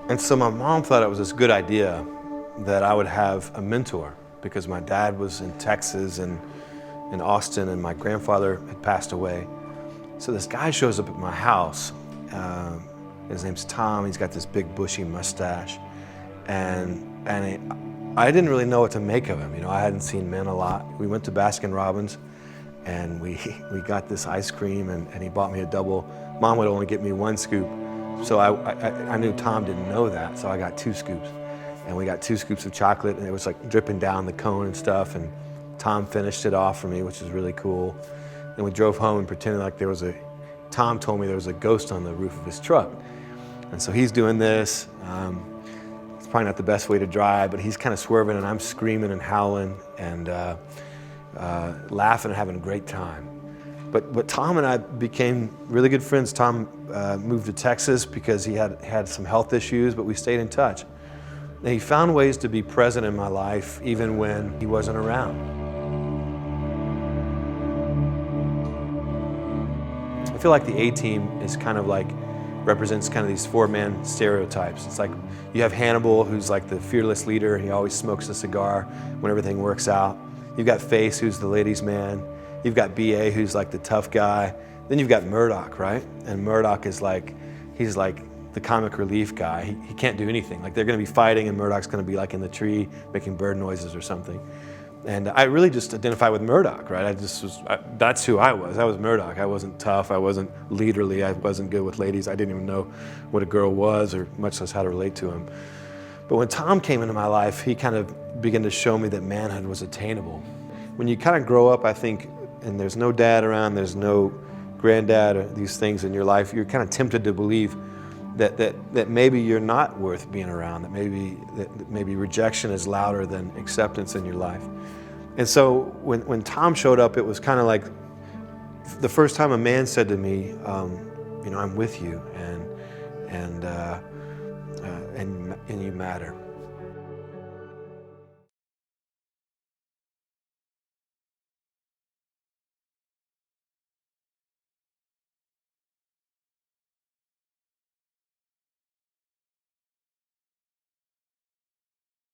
And so my mom thought it was this good idea that I would have a mentor, because my dad was in Texas and in Austin, and my grandfather had passed away. So this guy shows up at my house. His name's Tom. He's got this big bushy mustache, and I didn't really know what to make of him. You know, I hadn't seen men a lot. We went to Baskin-Robbins, and we got this ice cream, and he bought me a double. Mom would only get me one scoop, so I knew Tom didn't know that, so I got 2 scoops. And we got 2 scoops of chocolate, and it was like dripping down the cone and stuff, and Tom finished it off for me, which was really cool. And we drove home and pretended like Tom told me there was a ghost on the roof of his truck. And so he's doing this. It's probably not the best way to drive, but he's kind of swerving, and I'm screaming and howling and laughing and having a great time. But Tom and I became really good friends. Tom moved to Texas because he had some health issues, but we stayed in touch. And he found ways to be present in my life even when he wasn't around. I feel like the A-team is kind of like, represents kind of these 4-man stereotypes. It's like you have Hannibal, who's like the fearless leader. He always smokes a cigar when everything works out. You've got Face, who's the ladies' man. You've got B.A., who's like the tough guy. Then you've got Murdoch, right? And Murdoch is like, he's like the comic relief guy. He can't do anything. Like they're gonna be fighting and Murdoch's gonna be like in the tree making bird noises or something. And I really just identify with Murdoch, right? That's who I was. I was Murdoch. I wasn't tough. I wasn't leaderly. I wasn't good with ladies. I didn't even know what a girl was, or much less how to relate to him. But when Tom came into my life, he kind of began to show me that manhood was attainable. When you kind of grow up, I think, and there's no dad around, there's no granddad, or these things in your life, you're kind of tempted to believe that maybe you're not worth being around, that maybe rejection is louder than acceptance in your life. And so when Tom showed up, it was kind of like the first time a man said to me, you know, I'm with you, and you matter.